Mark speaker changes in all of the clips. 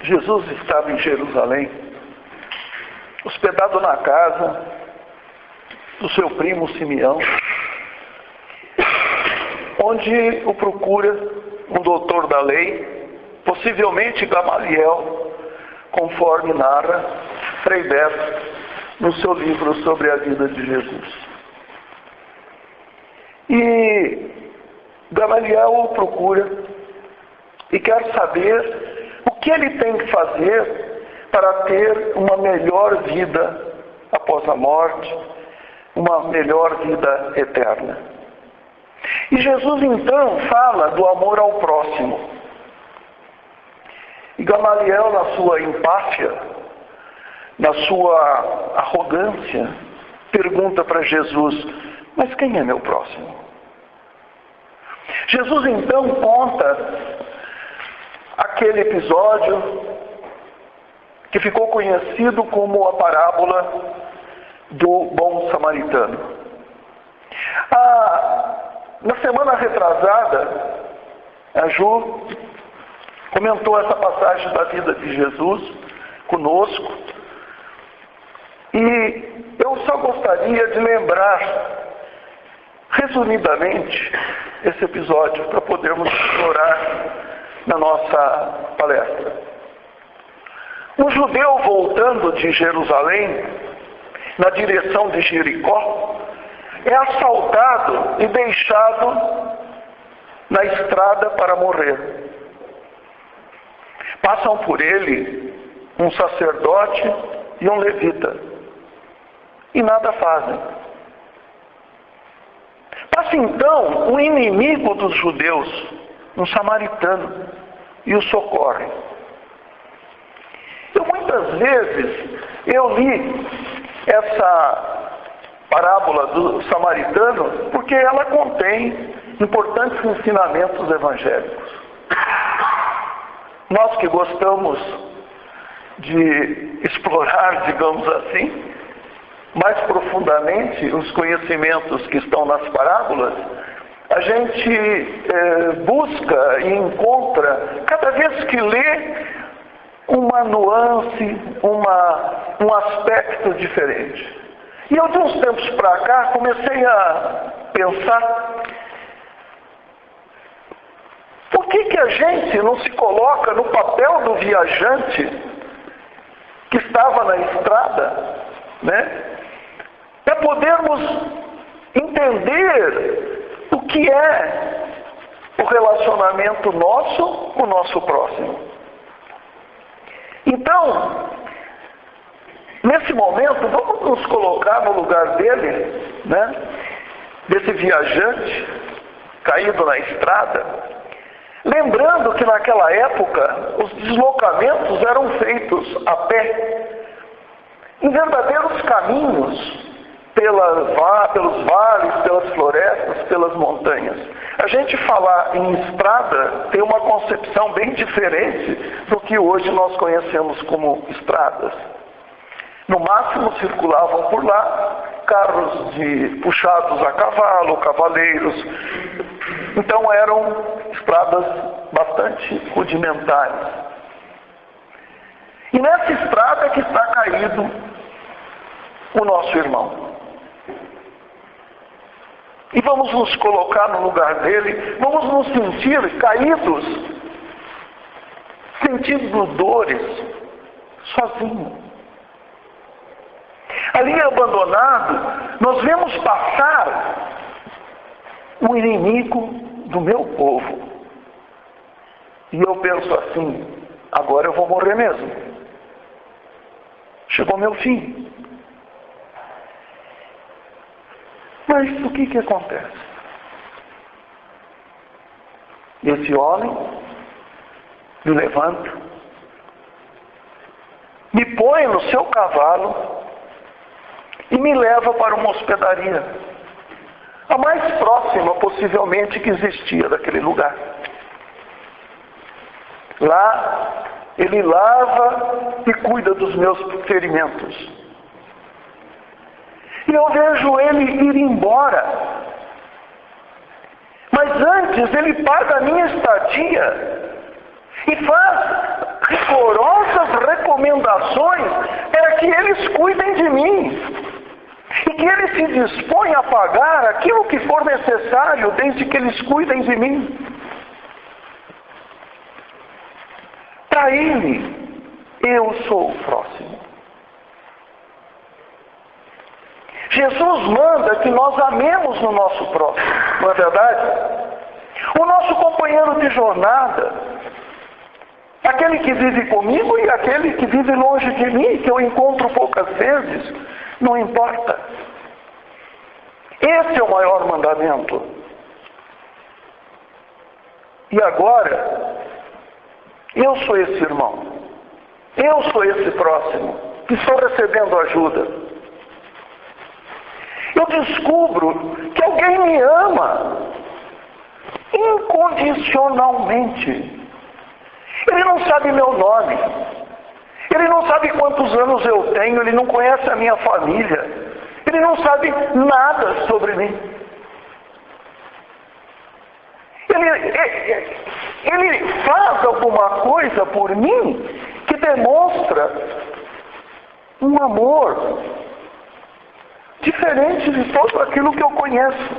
Speaker 1: Jesus estava em Jerusalém, hospedado na casa do seu primo Simeão, onde o procura um doutor da lei, possivelmente Gamaliel, conforme narra Frei Beto no seu livro sobre a vida de Jesus. E Gamaliel o procura e quer saber o que ele tem que fazer para ter uma melhor vida após a morte, uma melhor vida eterna. E Jesus então fala do amor ao próximo. E Gamaliel, na sua empáfia, na sua arrogância, pergunta para Jesus: mas quem é meu próximo? Jesus então conta aquele episódio que ficou conhecido como a parábola do bom samaritano. Na semana retrasada, a Ju comentou essa passagem da vida de Jesus conosco, e eu só gostaria de lembrar resumidamente esse episódio para podermos explorar na nossa palestra. Um judeu voltando de Jerusalém na direção de Jericó é assaltado e deixado na estrada para morrer. Passam por ele um sacerdote e um levita e nada fazem. Passa então um inimigo dos judeus, um samaritano, e o socorre. Muitas vezes eu li essa parábola do samaritano porque ela contém importantes ensinamentos evangélicos. Nós que gostamos de explorar, digamos assim, mais profundamente os conhecimentos que estão nas parábolas, a gente busca e encontra, cada vez que lê, uma nuance, um aspecto diferente. E eu, de uns tempos para cá, comecei a pensar: por que a gente não se coloca no papel do viajante que estava na estrada, né? Para podermos entender o que é o relacionamento nosso com o nosso próximo. Então, nesse momento, vamos nos colocar no lugar dele, né? Desse viajante caído na estrada, lembrando que naquela época os deslocamentos eram feitos a pé, em verdadeiros caminhos, pelos vales, pelas florestas, pelas montanhas. A gente falar em estrada tem uma concepção bem diferente do que hoje nós conhecemos como estradas. No máximo circulavam por lá carros puxados a cavalo, cavaleiros. Então eram estradas bastante rudimentares. E nessa estrada que está caído o nosso irmão. E vamos nos colocar no lugar dele, vamos nos sentir caídos, sentindo dores, sozinho. Ali abandonado, nós vemos passar o inimigo do meu povo. E eu penso assim: agora eu vou morrer mesmo. Chegou meu fim. Mas o que acontece? Esse homem me levanta, me põe no seu cavalo e me leva para uma hospedaria, a mais próxima possivelmente que existia daquele lugar. Lá ele lava e cuida dos meus ferimentos. E eu vejo ele ir embora. Mas antes ele paga a minha estadia e faz rigorosas recomendações para que eles cuidem de mim. E que Ele se dispõe a pagar aquilo que for necessário, desde que eles cuidem de mim. Para Ele, eu sou o próximo. Jesus manda que nós amemos o nosso próximo, não é verdade? O nosso companheiro de jornada, aquele que vive comigo e aquele que vive longe de mim, que eu encontro poucas vezes, não importa. Esse é o maior mandamento. E agora, eu sou esse irmão, eu sou esse próximo, que estou recebendo ajuda. Eu descubro que alguém me ama incondicionalmente. Ele não sabe meu nome, ele não sabe quantos anos eu tenho, ele não conhece a minha família, ele não sabe nada sobre mim. Ele faz alguma coisa por mim que demonstra um amor diferente de tudo aquilo que eu conheço.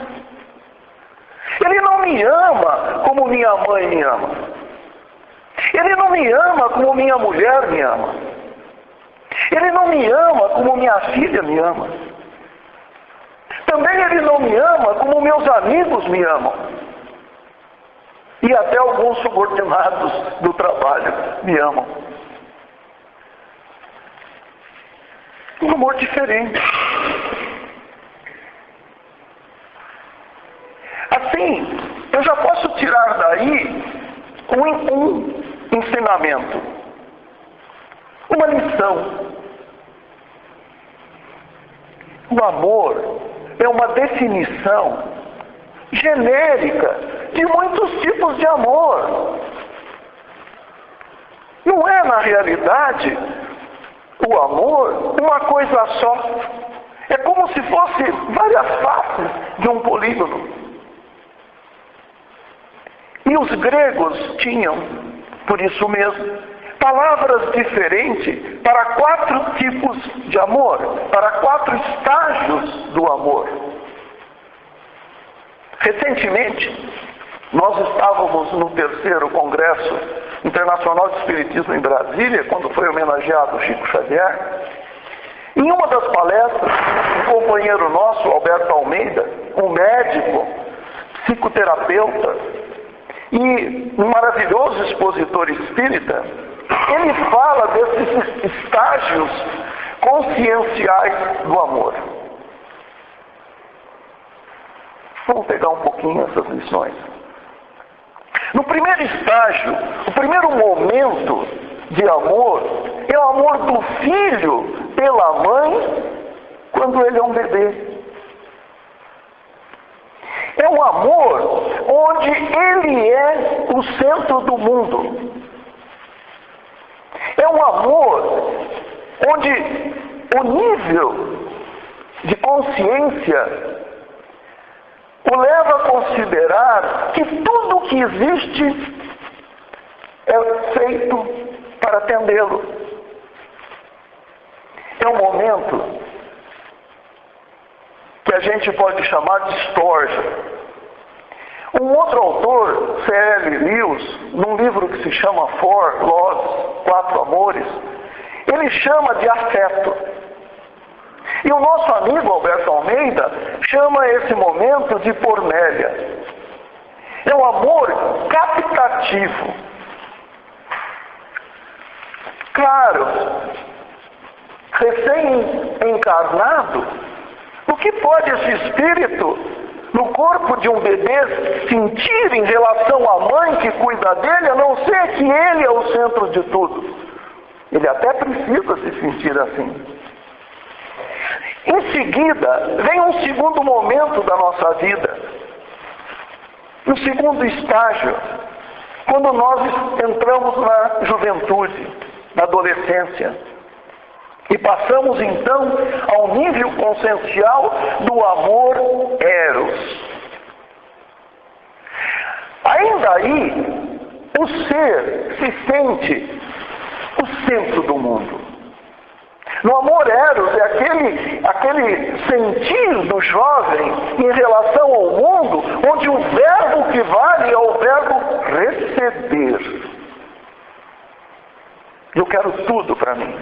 Speaker 1: Ele não me ama como minha mãe me ama. Ele não me ama como minha mulher me ama. Ele não me ama como minha filha me ama. Também Ele não me ama como meus amigos me amam. E até alguns subordinados do trabalho me amam. Um amor diferente. Assim, eu já posso tirar daí um ensinamento, uma lição. O amor é uma definição genérica de muitos tipos de amor. Não é, na realidade, o amor uma coisa só. É como se fosse várias faces de um polígono. E os gregos tinham, por isso mesmo, palavras diferentes para 4 tipos de amor, para 4 estágios do amor. Recentemente, nós estávamos no 3º Congresso Internacional de Espiritismo em Brasília, quando foi homenageado Chico Xavier. Em uma das palestras, um companheiro nosso, Alberto Almeida, um médico, psicoterapeuta, e um maravilhoso expositor espírita, ele fala desses estágios conscienciais do amor. Vamos pegar um pouquinho essas lições. No primeiro estágio, o primeiro momento de amor é o amor do filho pela mãe quando ele é um bebê. É um amor onde ele é o centro do mundo. É um amor onde o nível de consciência o leva a considerar que tudo que existe é feito para atendê-lo. É um momento que a gente pode chamar de estorja. Um outro autor, C.L. Lewis, num livro que se chama Four Loves, 4 Amores, ele chama de afeto. E o nosso amigo Alberto Almeida chama esse momento de pornélia. É um amor captativo. Claro, recém-encarnado, o que pode esse espírito, no corpo de um bebê, sentir em relação à mãe que cuida dele, a não ser que ele é o centro de tudo? Ele até precisa se sentir assim. Em seguida, vem um segundo momento da nossa vida. Um segundo estágio, quando nós entramos na juventude, na adolescência. E passamos então ao nível consciencial do amor eros. Ainda aí, o ser se sente o centro do mundo. No amor eros é aquele sentir do jovem em relação ao mundo, onde o verbo que vale é o verbo receber. Eu quero tudo para mim.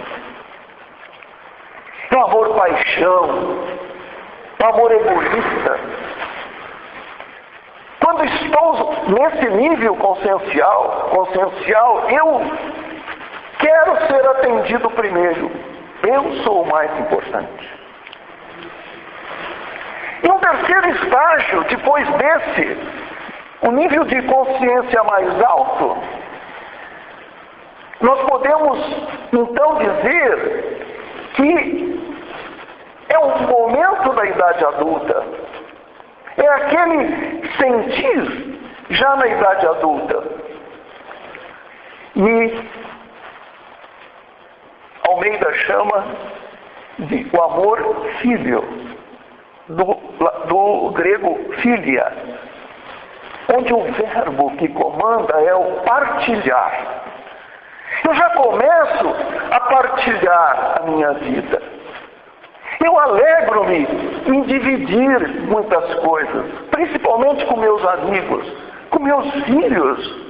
Speaker 1: É um amor paixão, é um amor egoísta. Quando estou nesse nível consciencial, eu quero ser atendido primeiro. Eu sou o mais importante. E um terceiro estágio, depois desse, o nível de consciência mais alto, nós podemos então dizer que é um momento da idade adulta. É aquele sentir já na idade adulta. E Almeida chama de o amor filho, do grego filia, onde o verbo que comanda é o partilhar. Eu já começo a partilhar a minha vida. Eu alegro-me em dividir muitas coisas, principalmente com meus amigos, com meus filhos.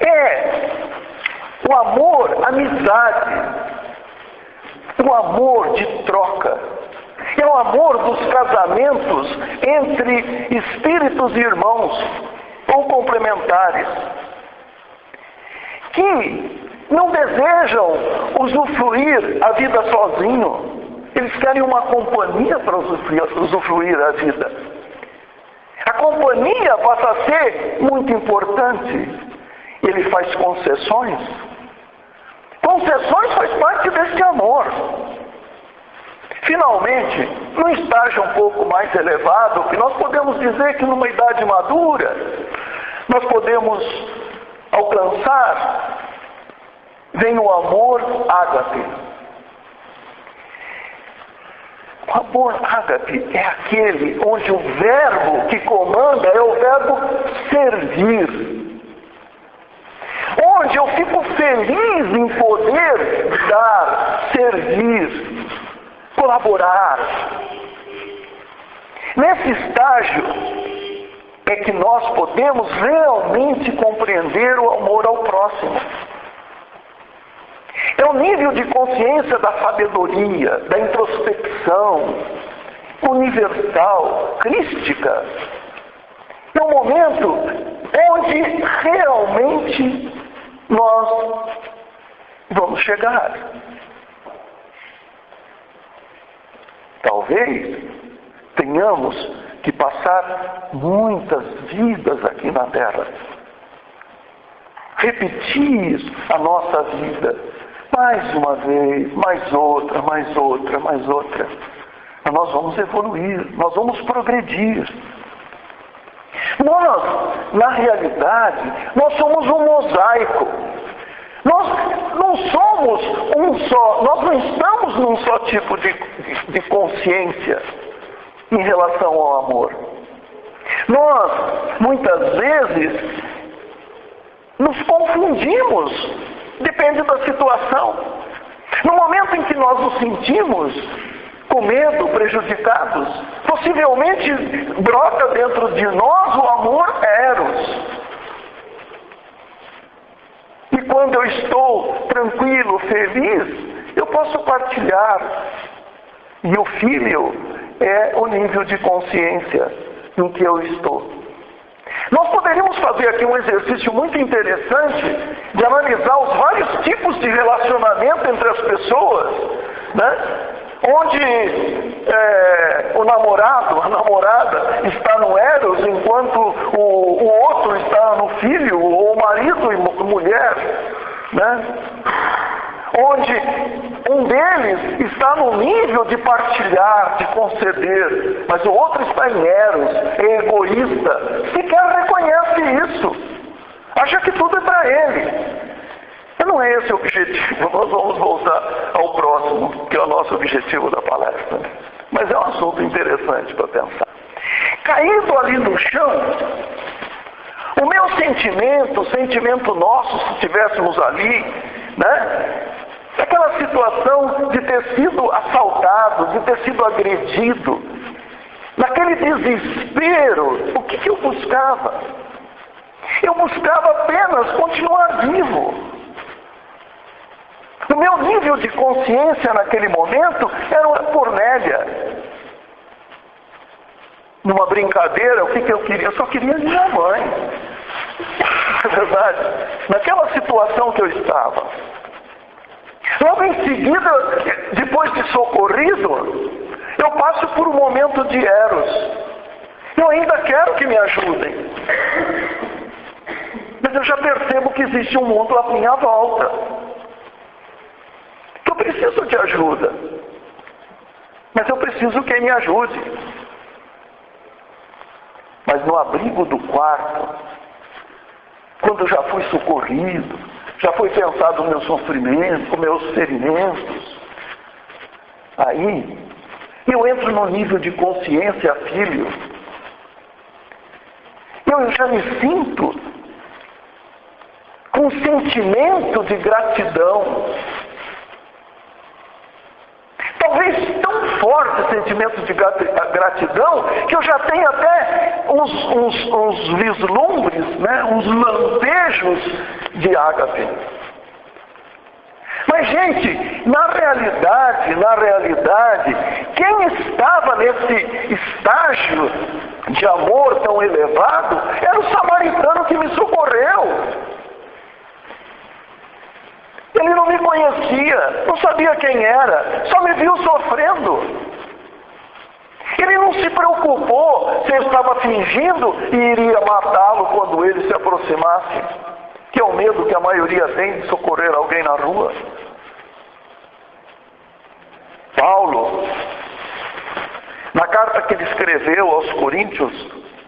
Speaker 1: É o amor, amizade, o amor de troca. É o amor dos casamentos entre espíritos e irmãos ou complementares, que não desejam usufruir a vida sozinho. Eles querem uma companhia para usufruir a vida. A companhia passa a ser muito importante. Ele faz concessões. Concessões faz parte deste amor. Finalmente, num estágio um pouco mais elevado, que nós podemos dizer que numa idade madura, nós podemos alcançar, vem o amor ágape. O amor ágape é aquele onde o verbo que comanda é o verbo servir. Onde eu fico feliz em poder dar, servir, colaborar. Nesse estágio é que nós podemos realmente compreender o amor ao próximo. É o nível de consciência da sabedoria, da introspecção, universal, crística. É um momento onde realmente nós vamos chegar. Talvez tenhamos que passar muitas vidas aqui na Terra. Repetir a nossa vida mais uma vez, mais outra, mais outra, mais outra. Mas nós vamos evoluir, nós vamos progredir. Nós, na realidade, nós somos um mosaico. Nós não somos um só, nós não estamos num só tipo de consciência em relação ao amor. Nós, muitas vezes, nos confundimos, depende da situação. No momento em que nós nos sentimos com medo, prejudicados, possivelmente brota dentro de nós o amor eros. E quando eu estou tranquilo, feliz, eu posso partilhar. E o filho é o nível de consciência em que eu estou. Nós poderíamos fazer aqui um exercício muito interessante de analisar os vários tipos de relacionamento entre as pessoas, né? Onde o namorado, a namorada está no eros, enquanto o outro está no filho, ou marido e mulher, né? Onde um deles está no nível de partilhar, de conceder, mas o outro está em eros, é egoísta, sequer reconhece isso, acha que tudo é para ele. E não é esse o objetivo. Nós vamos voltar ao próximo, que é o nosso objetivo da palestra. Mas é um assunto interessante para pensar. Caído ali no chão, o meu sentimento, o sentimento nosso, se estivéssemos ali, né? Aquela situação de ter sido assaltado, de ter sido agredido. Naquele desespero, o que eu buscava? Eu buscava apenas continuar vivo. O meu nível de consciência naquele momento era uma Cornélia. Numa brincadeira, o que eu queria? Eu só queria minha mãe. É verdade. Naquela situação que eu estava. Logo em seguida, depois de socorrido, eu passo por um momento de eros. Eu ainda quero que me ajudem. Mas eu já percebo que existe um mundo à minha volta. Que eu preciso de ajuda. Mas eu preciso que me ajude. Mas no abrigo do quarto, quando já fui socorrido, já foi pensado o meu sofrimento, os meus ferimentos, aí eu entro no nível de consciência, filho. Eu já me sinto com um sentimento de gratidão. Talvez tão forte esse sentimento de gratidão que eu já tenho até uns vislumbres, né? Uns lampejos de ágape. Mas, gente, na realidade, quem estava nesse estágio de amor tão elevado era o samaritano que me socorreu. Ele não me conhecia, não sabia quem era, só me viu sofrendo. Ele não se preocupou se eu estava fingindo e iria matá-lo quando ele se aproximasse, que é o medo que a maioria tem de socorrer alguém na rua. Paulo, na carta que ele escreveu aos Coríntios,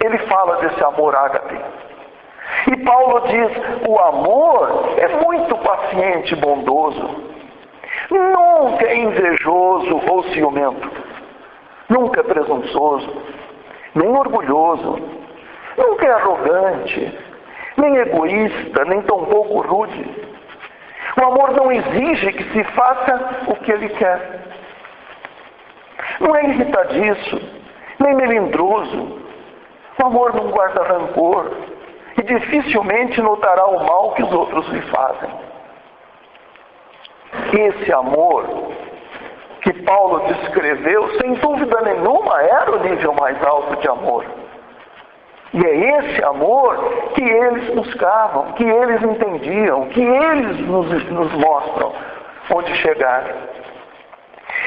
Speaker 1: ele fala desse amor ágape. E Paulo diz, o amor é muito paciente e bondoso. Nunca é invejoso ou ciumento. Nunca é presunçoso, nem orgulhoso. Nunca é arrogante, nem egoísta, nem tampouco rude. O amor não exige que se faça o que ele quer. Não é irritadiço, nem melindroso. O amor não guarda rancor. E dificilmente notará o mal que os outros lhe fazem. Esse amor que Paulo descreveu, sem dúvida nenhuma, era o nível mais alto de amor. E é esse amor que eles buscavam, que eles entendiam, que eles nos mostram onde chegar.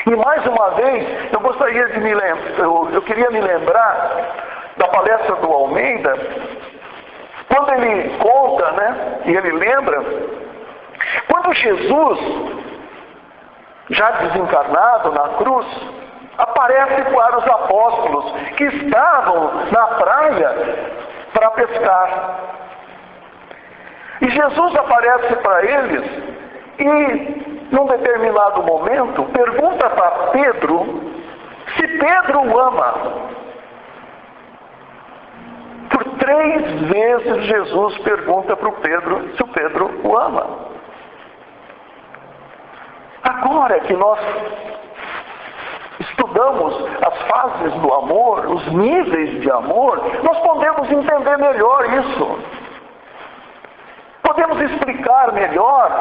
Speaker 1: E mais uma vez, eu gostaria de eu queria me lembrar da palestra do Almeida, quando ele conta, né, e ele lembra, quando Jesus, já desencarnado na cruz, aparece para os apóstolos que estavam na praia para pescar. E Jesus aparece para eles e, num determinado momento, pergunta para Pedro se Pedro o ama. Por 3 vezes Jesus pergunta para o Pedro se o Pedro o ama. Agora que nós estudamos as fases do amor, os níveis de amor, nós podemos entender melhor isso. Podemos explicar melhor,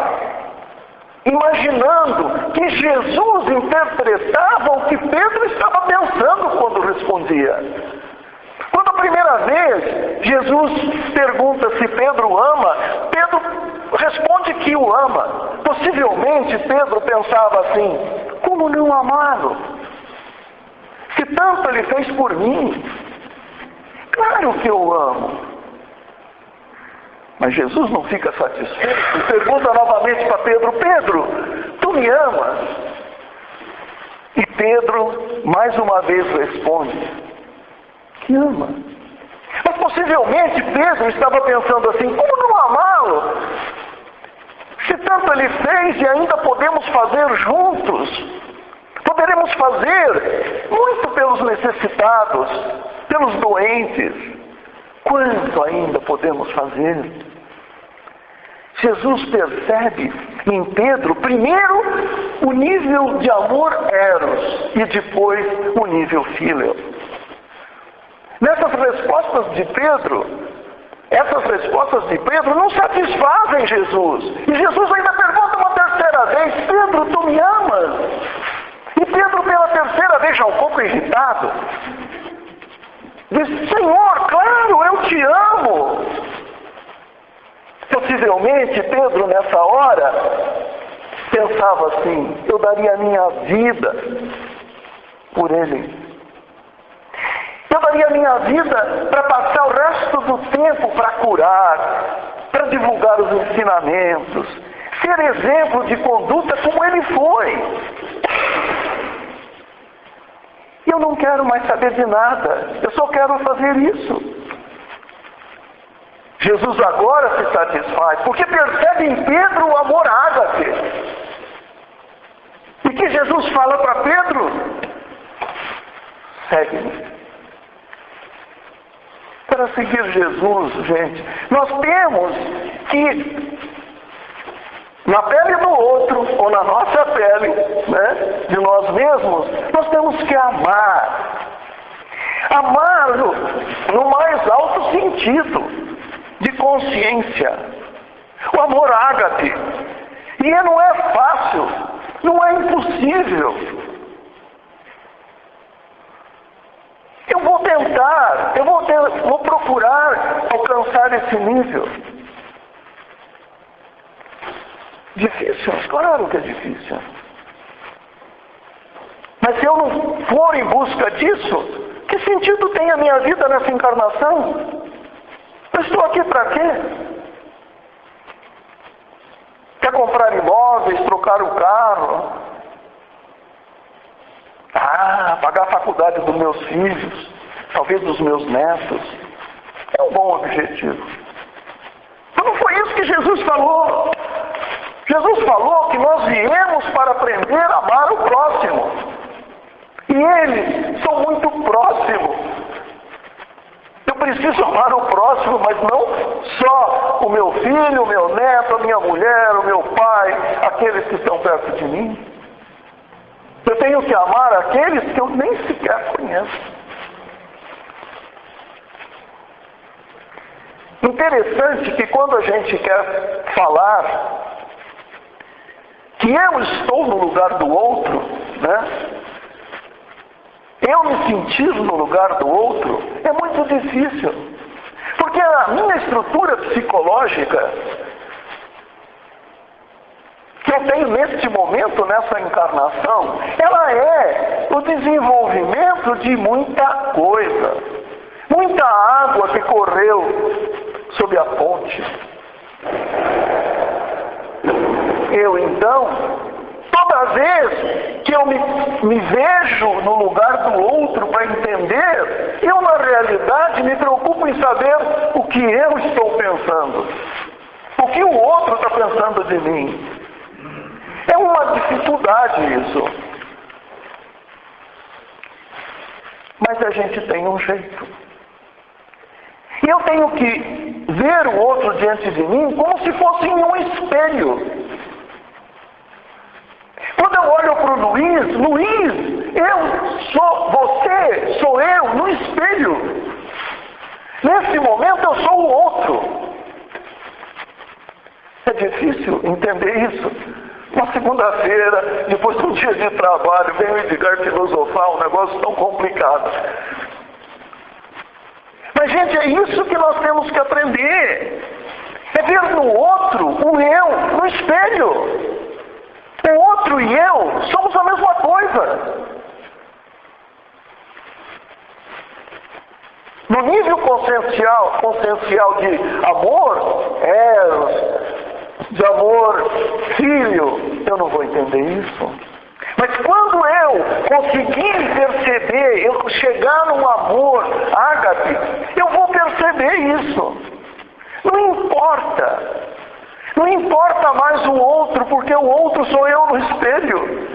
Speaker 1: imaginando que Jesus interpretava o que Pedro estava pensando quando respondia. Quando a primeira vez Jesus pergunta se Pedro ama, Pedro responde que o ama. Possivelmente Pedro pensava assim, como não amá-lo? Se tanto ele fez por mim, claro que eu amo. Mas Jesus não fica satisfeito e pergunta novamente para Pedro, Pedro, tu me amas? E Pedro mais uma vez responde, que ama. Mas possivelmente Pedro estava pensando assim, como não amá-lo? Se tanto ele fez e ainda podemos fazer juntos, poderemos fazer muito pelos necessitados, pelos doentes. Quanto ainda podemos fazer? Jesus percebe em Pedro, primeiro, o nível de amor eros e depois o nível fíleo. Nessas respostas de Pedro, essas respostas de Pedro não satisfazem Jesus. E Jesus ainda pergunta uma terceira vez: Pedro, tu me amas? E Pedro, pela terceira vez, já um pouco irritado, diz: Senhor, claro, eu te amo. Possivelmente, Pedro, nessa hora, pensava assim: eu daria a minha vida por ele. Eu daria a minha vida para passar o resto do tempo para curar, para divulgar os ensinamentos, ser exemplo de conduta como ele foi. Eu não quero mais saber de nada, eu só quero fazer isso. Jesus agora se satisfaz, porque percebe em Pedro o amor ágape. E que Jesus fala para Pedro: segue-me. Para seguir Jesus, gente, nós temos que, na pele do outro, ou na nossa pele, né, de nós mesmos, nós temos que amar. Amar no mais alto sentido de consciência. O amor ágape. E não é fácil, não é impossível. Eu vou tentar, vou procurar alcançar esse nível. Difícil? Claro que é difícil. Mas se eu não for em busca disso, que sentido tem a minha vida nessa encarnação? Eu estou aqui para quê? Quer comprar imóveis, trocar o carro? Pagar a faculdade dos meus filhos, talvez dos meus netos. É um bom objetivo. Mas não foi isso que Jesus falou. Jesus falou que nós viemos para aprender a amar o próximo. E eles são muito próximos. Eu preciso amar o próximo, mas não só o meu filho, o meu neto, a minha mulher, o meu pai, aqueles que estão perto de mim. Eu tenho que amar aqueles que eu nem sequer conheço. Interessante que quando a gente quer falar que eu estou no lugar do outro, né? Eu me sentir no lugar do outro é muito difícil. Porque a minha estrutura psicológica que eu tenho neste momento, nessa encarnação, ela é o desenvolvimento de muita coisa. Muita água que correu sob a ponte. Eu então, toda vez que eu me vejo no lugar do outro para entender, eu na realidade me preocupo em saber o que eu estou pensando. O que o outro está pensando de mim. É uma dificuldade isso. Mas a gente tem um jeito. E eu tenho que ver o outro diante de mim como se fosse em um espelho. Quando eu olho para o Luiz, eu sou você, sou eu no espelho. Nesse momento eu sou o outro. É difícil entender isso. Uma segunda-feira, depois de um dia de trabalho, vem o Edgar filosofar, um negócio tão complicado. Mas, gente, é isso que nós temos que aprender. É ver no outro o eu, no espelho. O outro e eu somos a mesma coisa. No nível consciencial de amor, de amor filho, eu não vou entender isso. Mas quando eu conseguir perceber, eu chegar num amor ágape, eu vou perceber isso. Não importa. Não importa mais o outro, porque o outro sou eu no espelho.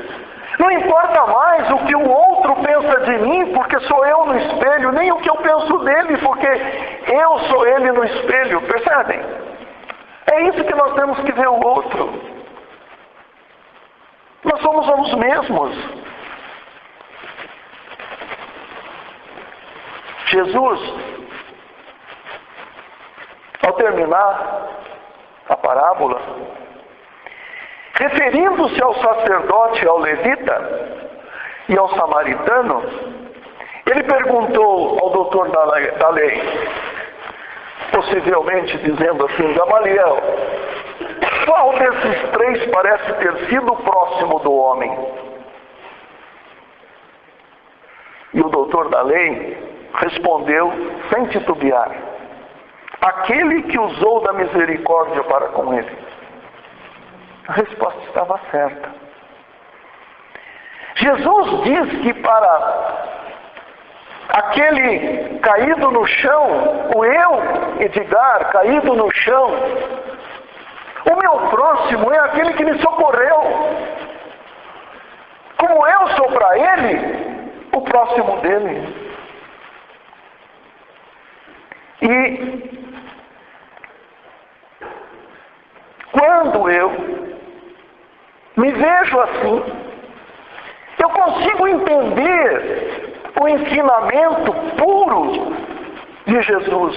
Speaker 1: Não importa mais o que o outro pensa de mim, porque sou eu no espelho, nem o que eu penso dele, porque eu sou ele no espelho. Percebem? É isso que nós temos que ver o outro. Nós somos os mesmos. Jesus, ao terminar a parábola, referindo-se ao sacerdote, ao levita e ao samaritano, ele perguntou ao doutor da lei, possivelmente dizendo assim: Gamaliel, qual desses três parece ter sido próximo do homem? E o doutor da lei respondeu sem titubear: aquele que usou da misericórdia para com ele. A resposta estava certa. Jesus diz que para aquele caído no chão, o eu, Edgar, caído no chão, o meu próximo é aquele que me socorreu. Como eu sou para ele, o próximo dele. E quando eu me vejo assim, eu consigo entender o ensinamento puro de Jesus,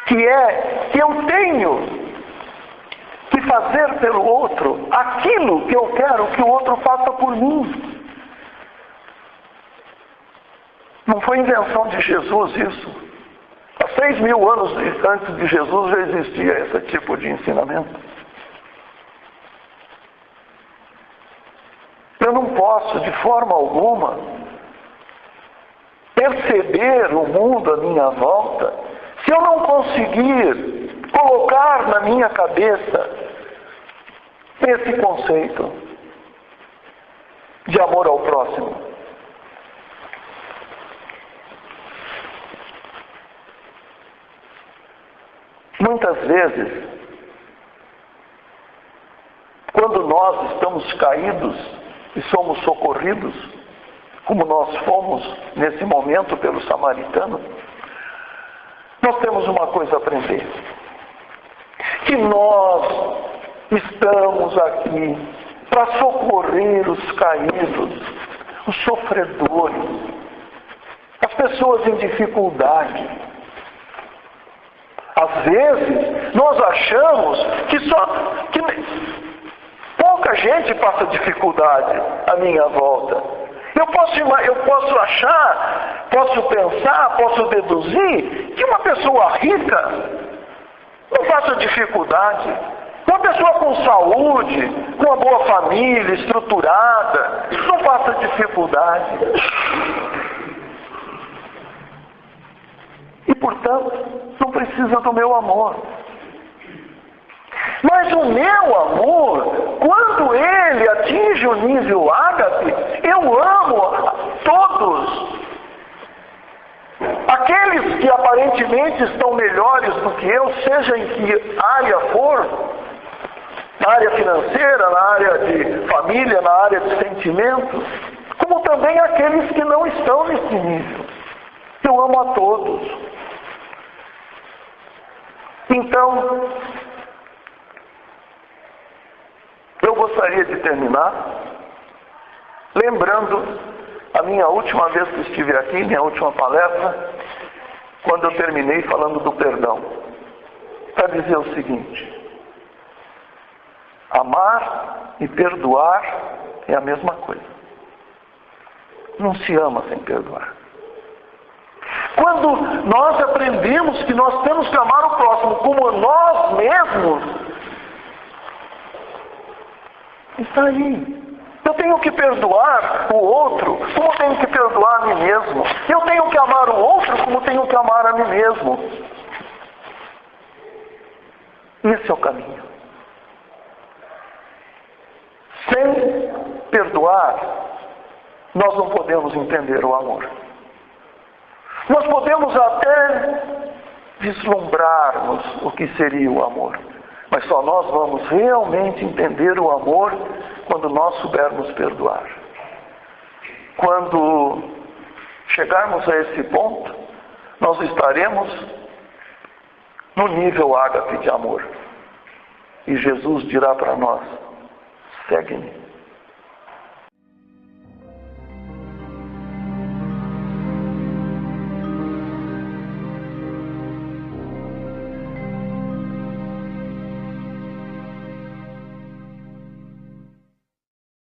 Speaker 1: que é que eu tenho que fazer pelo outro aquilo que eu quero que o outro faça por mim. Não foi invenção de Jesus isso. Há 6.000 anos antes de Jesus já existia esse tipo de ensinamento. Eu não posso, de forma alguma, perceber o mundo à minha volta se eu não conseguir colocar na minha cabeça esse conceito de amor ao próximo. Muitas vezes, quando nós estamos caídos e somos socorridos, como nós fomos nesse momento pelo samaritano, nós temos uma coisa a aprender: que nós estamos aqui para socorrer os caídos, os sofredores, as pessoas em dificuldade. Às vezes, nós achamos que pouca gente passa dificuldade à minha volta. Eu posso achar, posso pensar, posso deduzir que uma pessoa rica não passa dificuldade. Uma pessoa com saúde, com uma boa família, estruturada, não passa dificuldade. E, portanto, não precisa do meu amor. Mas o meu amor, quando ele atinge o nível ágape, eu amo todos. Aqueles que aparentemente estão melhores do que eu, seja em que área for, na área financeira, na área de família, na área de sentimentos, como também aqueles que não estão nesse nível. Eu amo a todos. Então, eu gostaria de terminar lembrando a minha última vez que estive aqui, minha última palestra, quando eu terminei falando do perdão, para dizer o seguinte: amar e perdoar é a mesma coisa. Não se ama sem perdoar. Quando nós aprendemos que nós temos que amar o próximo como nós mesmos, está aí. Eu tenho que perdoar o outro como tenho que perdoar a mim mesmo. Eu tenho que amar o outro como tenho que amar a mim mesmo. Esse é o caminho. Sem perdoar, nós não podemos entender o amor. Nós podemos até vislumbrarmos o que seria o amor, mas só nós vamos realmente entender o amor quando nós soubermos perdoar. Quando chegarmos a esse ponto, nós estaremos no nível ágape de amor. E Jesus dirá para nós: segue-me.